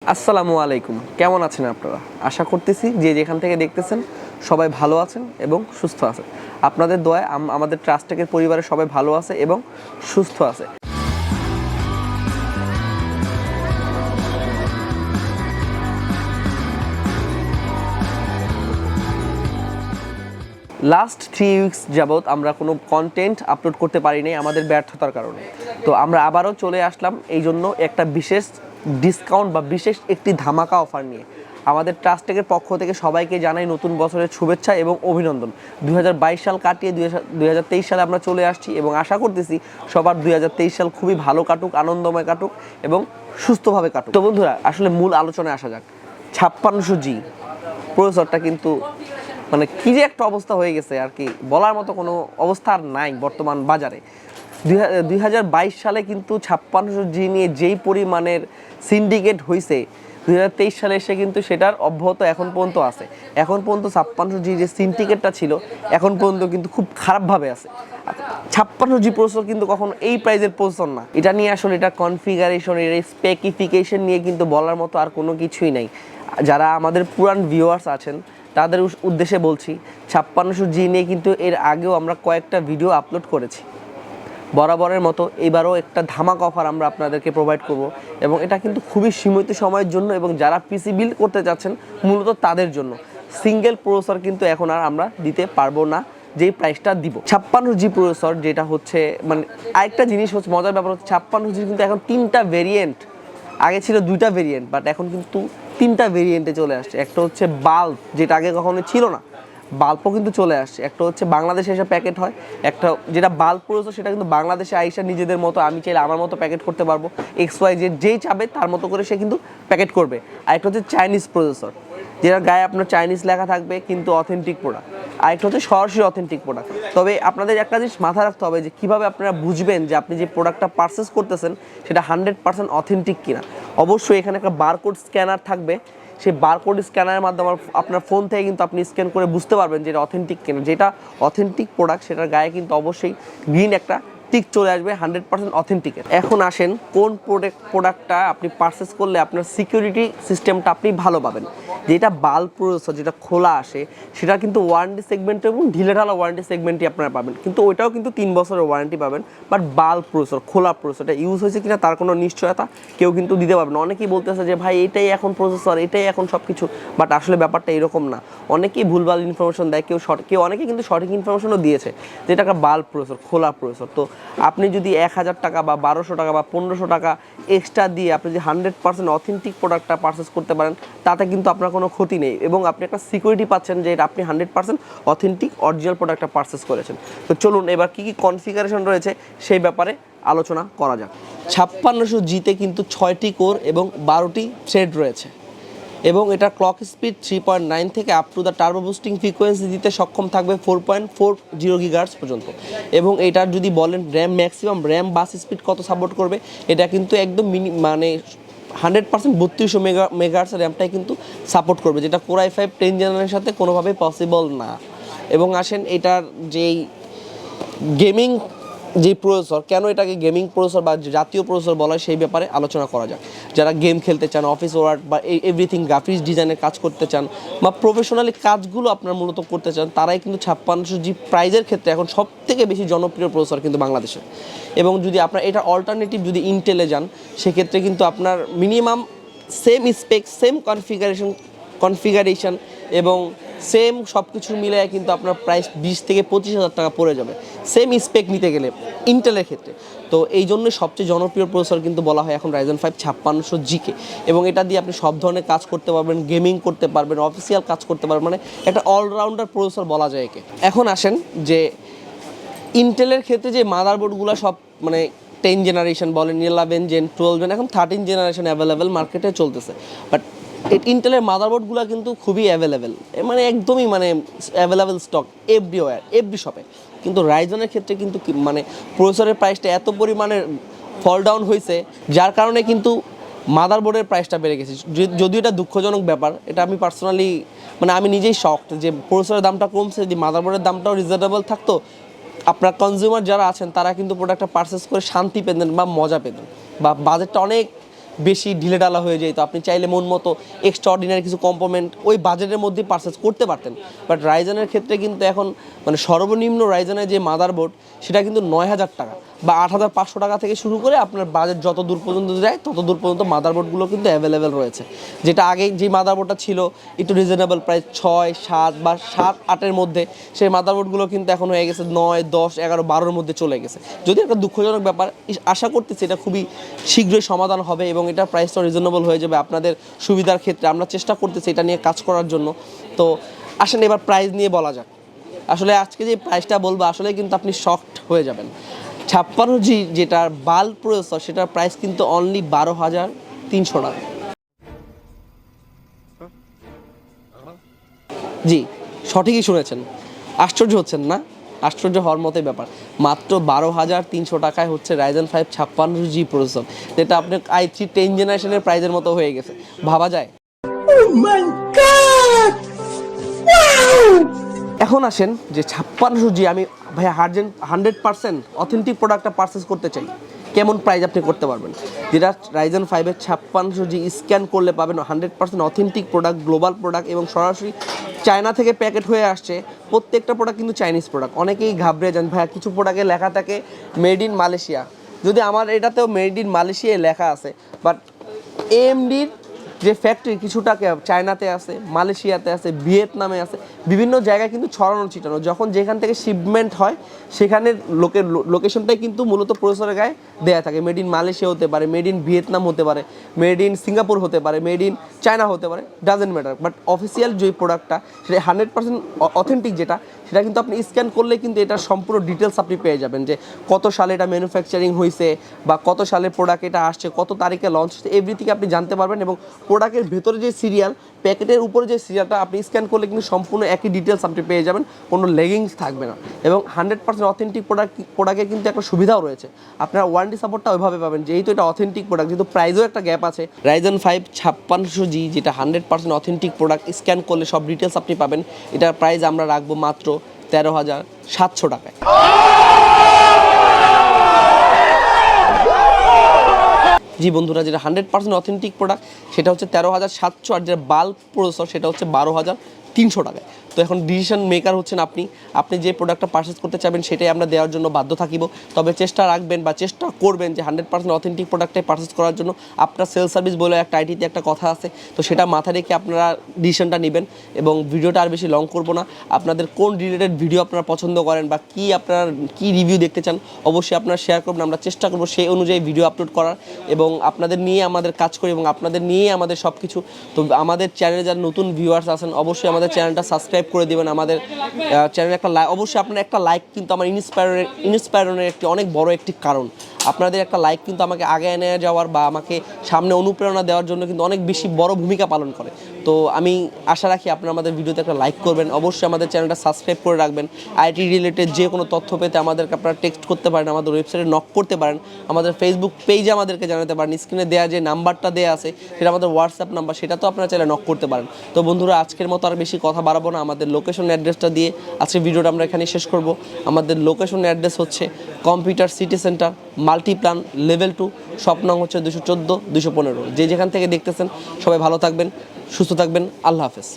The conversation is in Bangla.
আসসালামু আলাইকুম, কেমন আছেন আপনারা? আশা করতেছি যে যেখান থেকে দেখতেছেন সবাই ভালো আছেন এবং সুস্থ আছেন। আপনাদের দোয়ায় আমাদের ট্রাস্টেকের পরিবারের সবাই ভালো আছে এবং সুস্থ আছে। লাস্ট 3 উইকস যাবৎ আমরা কোনো কন্টেন্ট আপলোড করতে পারি নাই আমাদের ব্যর্থতার কারণে। তো আমরা আবারও চলে আসলাম এই জন্য একটা বিশেষ ডিসকাউন্ট বা বিশেষ একটি ধামাকা অফার নিয়ে। আমাদের ট্রাস্টেকের পক্ষ থেকে সবাইকে জানাই নতুন বছরের শুভেচ্ছা এবং অভিনন্দন। 2022 সাল কাটিয়ে 2023 সালে আমরা চলে আসছি এবং আশা করতেছি সবার 2023 সাল খুবই ভালো কাটুক, আনন্দময় কাটুক এবং সুস্থভাবে কাটুক। তো বন্ধুরা, আসলে মূল আলোচনায় আসা যাক। 5600G প্রসেসরটা কিন্তু মানে কী যে একটা অবস্থা হয়ে গেছে আর কি, বলার মতো কোনো অবস্থা আর নাই বর্তমান বাজারে। 2022 সালে কিন্তু 5600G নিয়ে যেই পরিমাণের সিন্ডিকেট হয়েছে, 2023 সালে এসে কিন্তু সেটার অব্যাহত এখন পর্যন্ত আছে। এখন পর্যন্ত 5600G যে সিন্ডিকেটটা ছিল এখন পর্যন্ত কিন্তু খুব খারাপভাবে আছে। 5600G প্রসেসর কিন্তু কখনো এই প্রাইজের প্রসেসর না। এটা নিয়ে আসলে এটা কনফিগারেশন, এর স্পেকিফিকেশন নিয়ে কিন্তু বলার মতো আর কোনো কিছুই নাই। যারা আমাদের পুরান ভিউয়ার্স আছেন তাদের উদ্দেশ্যে বলছি, 5600G নিয়ে কিন্তু এর আগেও আমরা কয়েকটা ভিডিও আপলোড করেছি। বরাবরের মতো এবারও একটা ধামাকা অফার আমরা আপনাদেরকে প্রোভাইড করব এবং এটা কিন্তু খুবই সীমিত সময়ের জন্য এবং যারা পিসি বিল্ড করতে চাচ্ছেন মূলত তাদের জন্য। সিঙ্গেল প্রসেসর কিন্তু এখন আর আমরা দিতে পারবো না যেই প্রাইসটা দিব। 56G প্রসেসর যেটা হচ্ছে, মানে আরেকটা জিনিস হচ্ছে, মজার ব্যাপার হচ্ছে 56G কিন্তু এখন 3টা ভেরিয়েন্ট, আগে ছিল 2টা ভেরিয়েন্ট, বাট এখন কিন্তু 3টা ভেরিয়েন্টে চলে আসছে। একটা হচ্ছে বাল্ব, যেটা আগে কখনো ছিল না, বাল্বও কিন্তু চলে আসছে। একটা হচ্ছে বাংলাদেশে এসে প্যাকেট হয়, একটা যেটা বাল্ব প্রসেসর সেটা কিন্তু বাংলাদেশে আইসা নিজেদের মতো, আমি চাইলে আমার মতো প্যাকেট করতে পারবো, XYZ যেই চাবে তার মতো করে সে কিন্তু প্যাকেট করবে। আর একটা হচ্ছে চাইনিজ প্রসেসর, যেটা গায়ে আপনার চাইনিজ লেখা থাকবে কিন্তু অথেন্টিক প্রোডাক্ট। আর একটা হচ্ছে সরাসরি অথেন্টিক প্রোডাক্ট। তবে আপনাদের একটা জিনিস মাথায় রাখতে হবে যে কীভাবে আপনারা বুঝবেন যে আপনি যে প্রোডাক্টটা পারচেস করতেছেন সেটা 100% অথেন্টিক কিনা। অবশ্যই এখানে একটা বারকোড স্ক্যানার থাকবে, সেই বারকোড স্ক্যানারের মাধ্যমে আপনার ফোন থেকে কিন্তু আপনি স্ক্যান করে বুঝতে পারবেন যে এটা অথেন্টিক কিনা। যেটা অথেন্টিক প্রোডাক্ট সেটার গায়ে কিন্তু অবশ্যই গ্রিন একটা টিক চলে আসবে 100% অথেন্টিকের। এখন আসেন কোন প্রোডাক্টটা আপনি পারচেস করলে আপনার সিকিউরিটি সিস্টেমটা আপনি ভালো পাবেন। যেটা বাল্ব প্রসেসর, যেটা খোলা আসে, সেটা কিন্তু ওয়ারেন্টি সেগমেন্ট এবং ঢিলেঢালা ওয়ারেন্টি সেগমেন্টই আপনারা পাবেন, কিন্তু ওইটাও কিন্তু 3 বছরের ওয়ারেন্টি পাবেন। বাট বাল্ব প্রসেসর, খোলা প্রসেসরটা ইউজ হয়েছে কিনা তার কোনো নিশ্চয়তা কেউ কিন্তু দিতে পারবে না। অনেকেই বলতেছে যে ভাই এটাই এখন প্রসেসর, এটাই এখন সব কিছু, বাট আসলে ব্যাপারটা এরকম না। অনেকেই ভুলভাল ইনফরমেশন দেয়, কেউ অনেকে কিন্তু সঠিক ইনফরমেশনও দিয়েছে যেটা একটা বাল্ব প্রসেসর, খোলা প্রসেসর। তো আপনি যদি 1000 টাকা বা 1200 টাকা বা 1500 টাকা এক্সট্রা দিয়ে আপনি যে 100% অথেন্টিক প্রোডাক্টটা পারচেস করতে পারেন, তাতে কিন্তু আপনার কোনো ক্ষতি নেই এবং আপনি একটা সিকিউরিটি পাচ্ছেন যে আপনি 100% অথেন্টিক অরিজিনাল প্রোডাক্টটা পারচেস করেছেন। তো চলুন এবার কী কী কনফিগারেশন রয়েছে সেই ব্যাপারে আলোচনা করা যাক। 5600Gতে কিন্তু 6টি কোর এবং 12টি থ্রেড রয়েছে এবং এটা ক্লক স্পিড 3.9 থেকে up to the turbo boosting frequency দিতে সক্ষম থাকবে 4.40 GHz পর্যন্ত। এবং এটার যদি বলেন র্যাম, ম্যাক্সিমাম র্যাম বাস স্পিড কত সাপোর্ট করবে, এটা কিন্তু একদম মানে 100% 3200 মেগাহার্টজ র্যামটাই কিন্তু সাপোর্ট করবে, যেটা কোর i5 10th জেনারেশনের সাথে কোনোভাবেই পসিবল না। এবং আসেন এটার যেই গেমিং যে প্রসেসর, কেন এটাকে গেমিং প্রসেসর বা জাতীয় প্রসেসর বলা হয় সেই ব্যাপারে আলোচনা করা যাক। যারা গেম খেলতে চান, অফিস ওয়ার্ক বা এভরিথিং গ্রাফিক্স ডিজাইনের কাজ করতে চান বা প্রফেশনালি কাজগুলো আপনার মূলত করতে চান, তারাই কিন্তু 5600G প্রাইজের ক্ষেত্রে এখন সবথেকে বেশি জনপ্রিয় প্রসেসর কিন্তু বাংলাদেশে। এবং যদি আপনার এটা অল্টারনেটিভ যদি ইন্টেলে যান, সেক্ষেত্রে কিন্তু আপনার minimum same spec, same configuration এবং সেম সব কিছু মিলে কিন্তু আপনার প্রাইস 20 থেকে 25,000 টাকা পড়ে যাবে সেম স্পেক নিতে গেলে ইন্টেলের ক্ষেত্রে। তো এই জন্যই সবচেয়ে জনপ্রিয় প্রসেসর কিন্তু বলা হয় এখন Ryzen 5 5600Gকে। এবং এটা দিয়ে আপনি সব ধরনের কাজ করতে পারবেন, গেমিং করতে পারবেন, অফিসিয়াল কাজ করতে পারবেন, মানে একটা অলরাউন্ডার প্রসেসর বলা যায় একে। এখন আসেন যে ইন্টেলের ক্ষেত্রে যে মাদারবোর্ডগুলো সব মানে 10 জেনারেশন বলেন, 11 জেন, 12 জেন, এখন 13 জেনারেশন অ্যাভেলেবেল মার্কেটে চলতেছে। বাট ইন্টেলের মাদারবোর্ডগুলো কিন্তু খুবই অ্যাভেলেবেল, মানে একদমই মানে অ্যাভেলেবেল স্টক এভরিওয়্যার, এভরি শপে। কিন্তু রাইজনের ক্ষেত্রে কিন্তু মানে প্রসেসরের প্রাইসটা এত পরিমাণে ফল ডাউন হয়েছে, যার কারণে কিন্তু মাদারবোর্ডের প্রাইসটা বেড়ে গেছে। যদিও এটা দুঃখজনক ব্যাপার, এটা আমি পার্সোনালি মানে আমি নিজেই শকড যে প্রসেসরের দামটা কমছে, যদি মাদারবোর্ডের দামটাও রিজনেবল থাকতো, আপনার কনজিউমার যারা আছেন তারা কিন্তু প্রোডাক্টটা পারচেস করে শান্তি পেতেন বা মজা পেতেন বা বাজেটটা অনেক বেশি ঢিলেঢালা হয়ে যেত, আপনি চাইলে মন মতো এক্সট্রা অর্ডিনারি কিছু কম্পোনেন্ট ওই বাজেটের মধ্যে পারচেস করতে পারতেন। বাট রাইজেনের ক্ষেত্রে কিন্তু এখন মানে সর্বনিম্ন রাইজেনের যে মাদারবোর্ড সেটা কিন্তু 9,000 টাকা বা 8,500 টাকা থেকে শুরু করে আপনার বাজেট যত দূর পর্যন্ত যায় তত দূর পর্যন্ত মাদারবোর্ডগুলো কিন্তু অ্যাভেলেবেল রয়েছে। যেটা আগে যে মাদারবোর্ডটা ছিল একটু রিজনেবল প্রাইস 6, 7 বা 7, 8-এর মধ্যে, সেই মাদারবোর্ডগুলো কিন্তু এখন হয়ে গেছে 9, 10, 11, 12-এর মধ্যে চলে গেছে। যদি একটা দুঃখজনক ব্যাপার, আশা করতেছি এটা খুবই শীঘ্রই সমাধান হবে এবং এটা প্রাইসটা রিজনেবল হয়ে যাবে আপনাদের সুবিধার ক্ষেত্রে। আমরা চেষ্টা করতেছি এটা নিয়ে কাজ করার জন্য। তো আসেন এবার প্রাইস নিয়ে বলা যাক। আসলে আজকে যে প্রাইসটা বলবো আসলে কিন্তু আপনি শকড হয়ে যাবেন। 56G যেটার বাল্ব প্রসেসর সেটার প্রাইস কিন্তু অনলি 12,300 টাকা। জি, সঠিকই শুনেছেন। আশ্চর্য হচ্ছেন না? আশ্চর্য হওয়ার মতোই ব্যাপার। মাত্র 12,300 টাকায় হচ্ছে Ryzen 5 56G প্রসেসর, যেটা আপনার i3 10 জেনারেশনের প্রাইজের মতো হয়ে গেছে। ভাবা যায়? এখন আসেন যে 56G আমি ভাই 100% অথেন্টিক প্রোডাক্টটা পারচেস করতে চাই, কেমন প্রাইস আপনি করতে পারবেন? যেটা Ryzen 5-এর 56G স্ক্যান করলে পাবেন 100% অথেন্টিক প্রোডাক্ট, গ্লোবাল প্রোডাক্ট এবং সরাসরি চায়না থেকে প্যাকেট হয়ে আসছে। প্রত্যেকটা প্রোডাক্ট কিন্তু চাইনিজ প্রোডাক্ট। অনেকেই ঘাবড়ে যান ভাইয়া কিছু প্রোডাক্টে লেখা থাকে মেড ইন মালয়েশিয়া, যদি আমার এটাতেও মেড ইন মালয়েশিয়ায় লেখা আছে, বাট এএমডির যে ফ্যাক্টরি কিছুটা চায়নাতে আছে, মালয়েশিয়াতে আছে, ভিয়েতনামে আছে, বিভিন্ন জায়গায় কিন্তু ছড়ানো ছিটানো। যখন যেখান থেকে শিপমেন্ট হয় সেখানের লোকেশনটাই কিন্তু মূলত প্রসেসরের গায়ে দেয়া থাকে। মেড ইন মালয়েশিয়া হতে পারে, মেড ইন ভিয়েতনাম হতে পারে, মেড ইন সিঙ্গাপুর হতে পারে, মেড ইন চায়না হতে পারে, ডাজেন্ট ম্যাটার। বাট অফিসিয়াল যে প্রোডাক্টটা সেটা 100% অথেন্টিক যেটা, সেটা কিন্তু আপনি স্ক্যান করলে কিন্তু এটার সম্পূর্ণ ডিটেলস আপনি পেয়ে যাবেন, যে কত সালে এটা ম্যানুফ্যাকচারিং হয়েছে বা কত সালে প্রোডাক্ট এটা আসছে, কত তারিখে লঞ্চ হচ্ছে, এভরিথিং আপনি জানতে পারবেন। এবং প্রোডাক্টের ভেতরে যে সিরিয়াল, প্যাকেটের উপরে যে সিরিয়ালটা আপনি স্ক্যান করলে কিন্তু সম্পূর্ণ একই ডিটেলস আপনি পেয়ে যাবেন, কোনো লেগিংস থাকবে না। এবং 100% অথেন্টিক প্রোডাক্টের কিন্তু একটা সুবিধাও রয়েছে, আপনারা ওয়ারেন্টি সাপোর্টটা ওইভাবে পাবেন, যেহেতু এটা অথেন্টিক প্রোডাক্ট, যেহেতু প্রাইসেও একটা গ্যাপ আছে। Ryzen 5 56G যেটা 100% অথেন্টিক প্রোডাক্ট, স্ক্যান করলে সব ডিটেলস আপনি পাবেন। এটার প্রাইস আমরা রাখবো মাত্র 13,700 টাকায়। জি বন্ধুরা, যেটা 100% অথেন্টিক প্রোডাক্ট সেটা হচ্ছে 13,700, আর যেটা বাল্ব প্রসেসর সেটা হচ্ছে 12,300 টাকায়। তো এখন ডিসিশন মেকার হচ্ছেন আপনি। আপনি যে প্রোডাক্টটা পারচেস করতে চাবেন সেটাই আমরা দেওয়ার জন্য বাধ্য থাকিব। তবে চেষ্টা রাখবেন বা চেষ্টা করবেন যে 100% অথেন্টিক প্রোডাক্টটাই পারচেস করার জন্য। আপনার সেল সার্ভিস বলে একটা আইটিতে একটা কথা আছে, তো সেটা মাথায় রেখে আপনারা ডিসিশনটা নেবেন। এবং ভিডিওটা আর বেশি লং করব না, আপনাদের কোন রিলেটেড ভিডিও আপনারা পছন্দ করেন বা কি আপনারা কি রিভিউ দেখতে চান অবশ্যই আপনারা শেয়ার করবেন। আমরা চেষ্টা করব সেই অনুযায়ী ভিডিও আপলোড করার এবং আপনাদের নিয়ে আমাদের কাজ করি এবং আপনাদের নিয়ে আমাদের সব কিছু। তো আমাদের চ্যানেলে যারা নতুন ভিউয়ার্স আছেন অবশ্যই আমাদের চ্যানেলটা সাবস্ক্রাইব করে দেবেন। আমাদের চ্যানেলে একটা অবশ্যই আপনার একটা লাইক কিন্তু আমার ইন্সপায়ারের একটি অনেক বড় একটি কারণ। আপনাদের একটা লাইক কিন্তু আমাকে আগে এনে যাওয়ার বা আমাকে সামনে অনুপ্রেরণা দেওয়ার জন্য কিন্তু অনেক বেশি বড় ভূমিকা পালন করে। তো আমি আশা রাখি আপনারা আমাদের ভিডিওতে একটা লাইক করবেন, অবশ্যই আমাদের চ্যানেলটা সাবস্ক্রাইব করে রাখবেন। আইটি রিলেটেড যে কোনো তথ্য পেতে আমাদেরকে আপনারা টেক্সট করতে পারেন, আমাদের ওয়েবসাইটে নক করতে পারেন, আমাদের ফেসবুক পেজে আমাদেরকে জানাতে পারেন। স্ক্রিনে দেওয়া যে নাম্বারটা দেওয়া আছে সেটা আমাদের হোয়াটসঅ্যাপ নাম্বার, সেটা তো আপনারা চাইলে নক করতে পারেন। তো বন্ধুরা, আজকের মতো আর বেশি কথা বাড়াবো না, আমাদের লোকেশন অ্যাড্রেসটা দিয়ে আজকের ভিডিওটা আমরা এখানে শেষ করব। আমাদের লোকেশন অ্যাড্রেস হচ্ছে computer city centre, Multiplan level 2, shop নং হচ্ছে 214, 215। যে যেখান থেকে দেখতেছেন সবাই ভালো থাকবেন, সুস্থ থাকবেন। আল্লাহ হাফেজ।